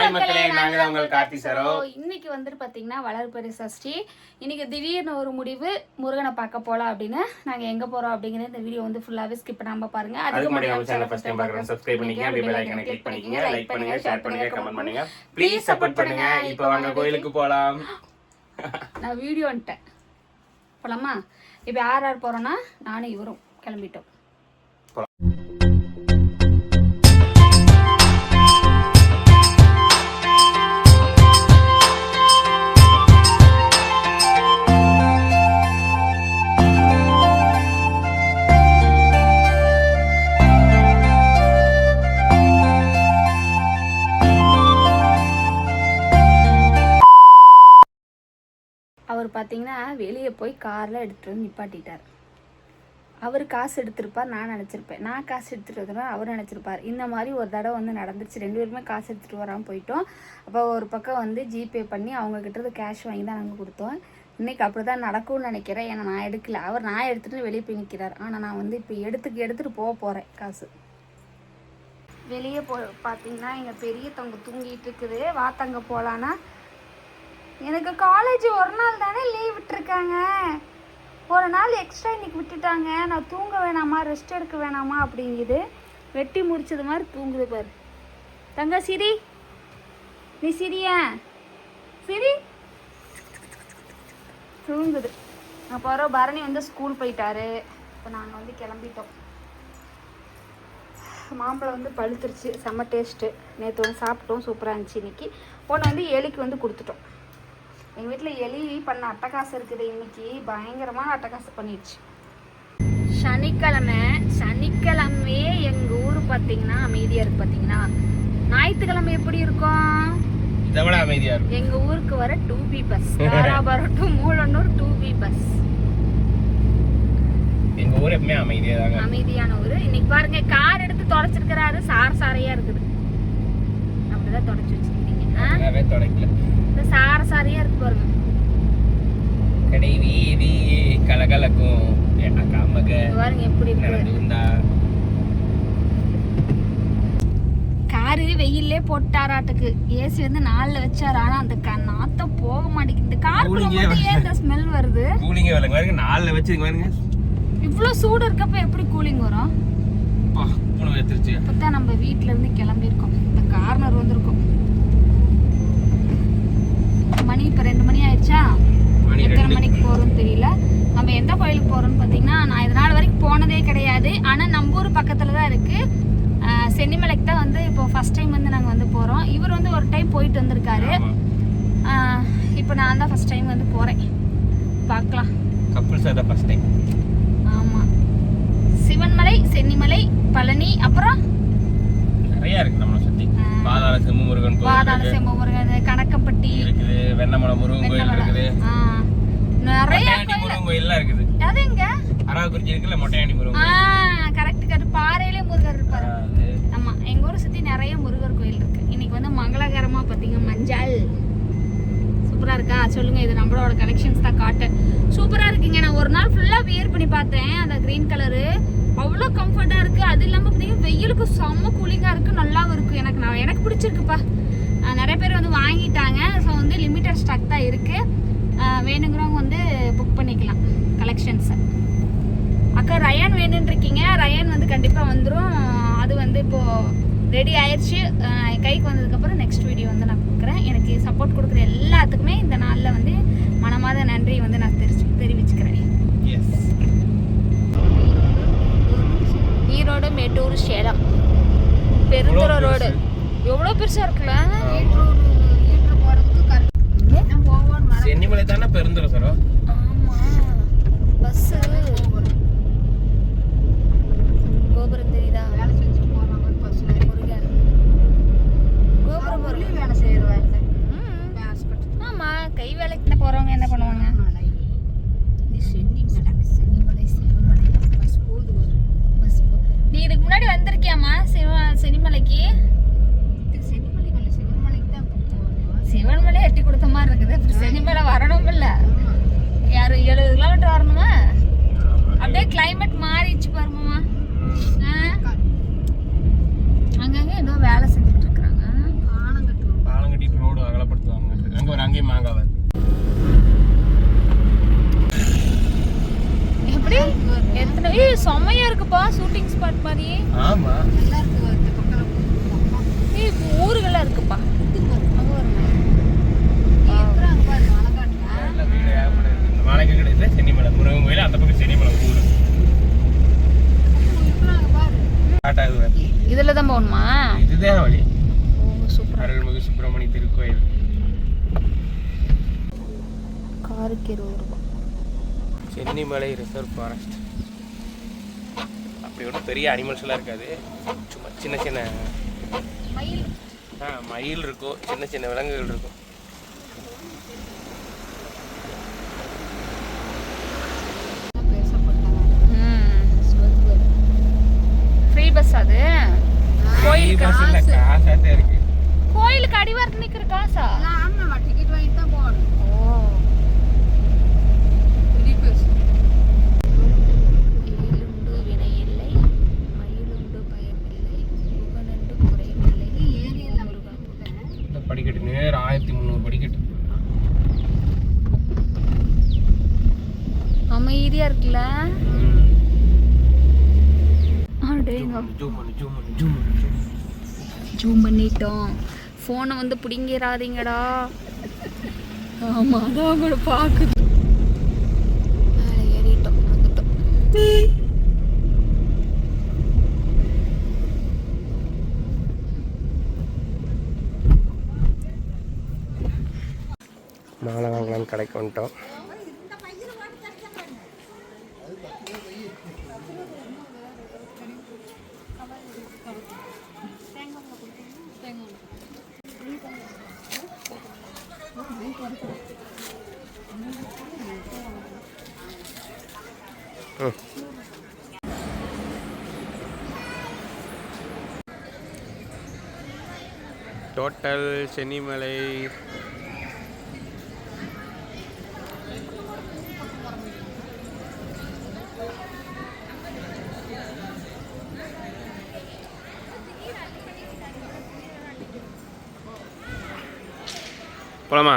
Hi மக்களே, நாங்க தான் உங்கள் கார்த்தி சரோ. இன்னைக்கு வந்துட்டு பாத்தீங்கன்னா வளர்பிறை சஷ்டி. இன்னைக்கு திடீர்னு ஒரு முடிவு, முருகனை பார்க்க போலாம் அப்படின்னு. நாங்க எங்க போறோம் அப்படிங்கறது இந்த வீடியோ வந்து ஃபுல்லாவே ஸ்கிப் பண்ணாம பாருங்க. அதுக்கு முன்னாடி நம்ம சேனலை ஃபர்ஸ்ட் டைம் பார்க்கறவங்க சப்ஸ்கிரைப் பண்ணிக்கங்க, பெல் ஐகானை கிளிக் பண்ணிக்கங்க, லைக் பண்ணுங்க, ஷேர் பண்ணுங்க, கமெண்ட் பண்ணுங்க. ப்ளீஸ் சப்போர்ட் பண்ணுங்க. இப்போ வாங்க கோயிலுக்கு போலாம். நான் வீடியோன்ட்டேன் போலாமா? இப்போ யார் போறோம்னா நானும் இவரும் கிளம்பிட்டோம். அவர் பார்த்தீங்கன்னா வெளியே போய் காரில் எடுத்துகிட்டு வந்து நிப்பாட்டிட்டார். அவர் காசு எடுத்திருப்பார், நான் நினச்சிருப்பேன். நான் காசு எடுத்துகிட்டு வரேன், அவர் நினச்சிருப்பார். இந்த மாதிரி ஒரு தடவை வந்து நடந்துச்சு. 2 பேருமே காசு எடுத்துகிட்டு வராமல் போயிட்டோம். அப்போ ஒரு பக்கம் வந்து ஜிபே பண்ணி அவங்கக்கிட்ட கேஷ் வாங்கி தான் நாங்கள் கொடுத்தோம். இன்றைக்கி அப்படி தான் நடக்கும்னு நினைக்கிறேன். ஏன்னா நான் எடுக்கல, அவர் நான் எடுத்துகிட்டு வெளியே போய் நிற்கிறார். ஆனால் நான் வந்து இப்போ எடுத்துகிட்டு போகிறேன் காசு. வெளியே பார்த்தீங்கன்னா எங்கள் பெரிய தங்க தூங்கிட்டு இருக்குது. வாத்தங்க போகலான்னா எனக்கு காலேஜ் ஒரு நாள் தானே லீவ் விட்டுருக்காங்க, ஒரு நாள் எக்ஸ்ட்ரா இன்றைக்கி விட்டுட்டாங்க. நான் தூங்க வேணாமா, ரெஸ்ட் எடுக்க வேணாமா அப்படிங்குது. வெட்டி முடிச்சது மாதிரி தூங்குது பாரு. தங்க சிரி, நீ சிரியா சிரி, தூங்குது. அப்புறம் பரணி வந்து ஸ்கூல் போயிட்டாரு. இப்போ நாங்கள் வந்து கிளம்பிட்டோம். மாம்பழம் வந்து பழுத்துருச்சு, செம்ம டேஸ்ட்டு. நேற்று வந்து சாப்பிட்டோம், சூப்பராக இருந்துச்சு. இன்றைக்கி ஒன்று வந்து எலிக்கு வந்து கொடுத்துட்டோம். எங்கள் வீட்டில் எலி பண்ண அட்டகாசம் இருக்குது. இன்னைக்கு பயங்கரமான அட்டகாசம் பண்ணிடுச்சு. சனிக்கிழமையே எங்கள் ஊர் பார்த்தீங்கன்னா அமைதியாக இருக்குது. பார்த்தீங்கன்னா ஞாயிற்றுக்கிழமை எப்படி இருக்கும்? இதை விட அமைதியாக இருக்கும். எங்கள் ஊருக்கு வர 2B bus, Dharapuram to Mulanur 2B bus. எங்கள் ஊர் எப்பவுமே அமைதியான ஊர். இன்னைக்கு பாருங்க, கார் எடுத்து தொடச்சிருக்கிறாரு, சாரையாக இருக்குது. அப்படிதான் தொடச்சி வச்சுருக்கீங்க, தொடக்கல. சாரையா இருக்கு பாருங்க. கடை வீதி கலகலக்கும் பாருங்க எப்படி இருக்கு. காரு வெயிலே போட்டாராட்டுக்கு. ஏசி வந்து 4ல வச்சாரு. ஆனா அந்த நாத்தம் போக மாட்டேங்குது. இந்த காருக்குள்ள ஏன் இந்த ஸ்மெல் வருது? கூலிங் வரல பாருங்க. 4ல வச்சிருங்க பாருங்க. இவ்ளோ சூடு இருக்கப்ப எப்படி கூலிங் வரும்? புணு வெத்துருச்சு. இப்பதான் நம்ம வீட்ல இருந்து கிளம்பி இருக்கோம். இந்த கார்னர் வந்திருக்கோம். மணி இப்போ 2 மணி ஆயிடுச்சா? எத்தனை மணிக்கு போகிறோம்னு தெரியல. நம்ம எந்த கோயிலுக்கு போகிறோம்னு பார்த்தீங்கன்னா, நான் இது நாள் வரைக்கும் போனதே கிடையாது. ஆனால் நம்ம ஊர் பக்கத்தில் தான் இருக்குது. சென்னிமலைக்கு தான் வந்து இப்போ ஃபஸ்ட் டைம் வந்து நாங்கள் வந்து போகிறோம். இவர் வந்து ஒரு டைம் போயிட்டு வந்திருக்காரு. இப்போ நான் தான் ஃபஸ்ட் டைம் வந்து போகிறேன். பார்க்கலாம். First time. ஆமாம், சிவன்மலை, சென்னிமலை, பழனி, அப்புறம் நிறையா இருக்குது நம்மளை சுற்றி. பாதாள செம்பு முருகன் கோயில், கணக்கப்பட்டி இருக்குது, வெண்ணமலை முருகன் கோயில் இருக்குது, நிறைய முருகன் கோயில்லாம் இருக்குது. அது எங்க? அரவக்குறிச்சி இருக்குல்ல, மொட்டையாண்டி முருகன். கரெக்ட். பாறையிலே முருகர் இருப்பாரு. ஆமா, எங்க ஊரை சுத்தி நிறைய முருகர் கோயில் இருக்கு. இன்னைக்கு வந்து மங்களகரமா பாத்தீங்க, மஞ்சள் சூப்பரா இருக்கா? சொல்லுங்க. இது நம்மளோட கலெக்ஷன்ஸ் தான். காட்டன் சூப்பரா இருக்குங்க. நான் ஒரு நாள் ஃபுல்லா வியர் பண்ணி பார்த்தேன். அந்த கிரீன் கலரு அவ்வளோ கம்ஃபர்ட்டா இருக்கு. அது இல்லாம பார்த்தீங்கன்னா வெயிலுக்கு செம்ம கூலிங்கா இருக்கு, நல்லாவும் இருக்கு. எனக்கு பிடிச்சிருக்குப்பா. நிறைய பேர் வந்து வாங்கிட்டாங்க. ஸோ வந்து லிமிட்டட் ஸ்டாக் தான் இருக்கு. வேணுங்கிறவங்க வந்து புக் பண்ணிக்கலாம் கலெக்ஷன்ஸை. அக்கா ரயான் வேணுன்னு இருக்கீங்க. ரயான் வந்து கண்டிப்பாக வந்துடும். அது வந்து இப்போது ரெடி ஆயிடுச்சு. கைக்கு வந்ததுக்கப்புறம் நெக்ஸ்ட் வீடியோ வந்து நான் கொடுக்குறேன். எனக்கு சப்போர்ட் கொடுக்குற எல்லாத்துக்குமே இந்த நாளில் வந்து மனமாத நன்றி வந்து நான் தெரிவிச்சுக்கிறேன். ஈரோடு, மேட்டூர், சேலம், பெருந்துறை ரோடு எவ்வளோ பெருசாக இருக்குல்ல? சென்னிமலை தானே பெருந்துறை சார்? ஆமாம், பஸ்ஸு கோபுரம் தெரியுதா? வேலை செஞ்சு போகிறாங்க பஸ்ஸில். முருகன் கோபுரம் வேலை செய்யறாங்க. ஆமாம், கை வேலைக்கு போகிறவங்க என்ன பண்ணுவாங்க? நீ இதுக்கு முன்னாடி வந்திருக்கியாமா சென்னிமலைக்கு? சிவன்மலை எட்டி கொடுத்த மாதிரி இருக்குது. சென்னிமலை வரணும் இல்ல? யாரும் 70 கிலோமீட்டர் வரணுமா? அப்படியே கிளைமேட் மாறிடுச்சு பாருமா. அங்கங்க ஏதோ வேலை செஞ்சுட்டு இருக்காங்க. ஷூட்டிங் ஸ்பாட் மாதிரி. ஆமா நல்லா இருக்கு இந்த பக்கம். ஏய் ஊருகள்லாம் இருக்குப்பா. அங்க வருங்க. அப்புறம் அங்க பாரு மலைக்காட்டுல. நல்ல வீடு ஏகப்பட்ட இருக்கு. இந்த மலைக்கு கிடையாது சென்னிமலை முருகன் கோயில், அந்த பக்கம் சென்னிமலை ஊர். அப்புறம் அங்க பாரு. காட்டாது இதுல தான் போகணுமா? இதுதான் வழி. ஓ சூப்பர். அருள்மிகு சுப்பிரமணிய திருக்கோயில். காருக்கு 20 ரூபாய். Chennimalai reserve forest. அப்படி ஒன்றும் பெரிய அனிமல்ஸ் எல்லாம் இருக்காது, சும்மா சின்ன சின்ன மயில். மயில் இருக்கும், சின்ன சின்ன விலங்குகள் இருக்கும். ஃப்ரீ பஸ் அது. கோயிலுக்கு காசாத்தே இருக்கு. கோயிலுக்கு அடிவாரத்து நிக்கிற காசா? ஆமா டிக்கெட் வாங்கி தான் போகணும். ஓ ஃப்ரீ பஸ். ஏழுண்டு வினையில்லை, மயிலுண்டு பயமில்லை, புகனுண்டு குறைவில்லை. ஏரியல்ல இந்த படிக்கட்டு நேரம் 1300 படிக்கட்டு. அமைதியா இருக்குல்ல. ஜூம் பண்ணிட்டோம். ஃபோனை வந்து பிடிங்கிறாதீங்கடா. ஆமா அதான் அவங்கள பார்க்குது. மேலே ஏறிட்டோம், வந்துட்டோம். மாலை வாங்கலான்னு கடைக்கு வந்துட்டோம். டோட்டல் சென்னிமலை போலாமா?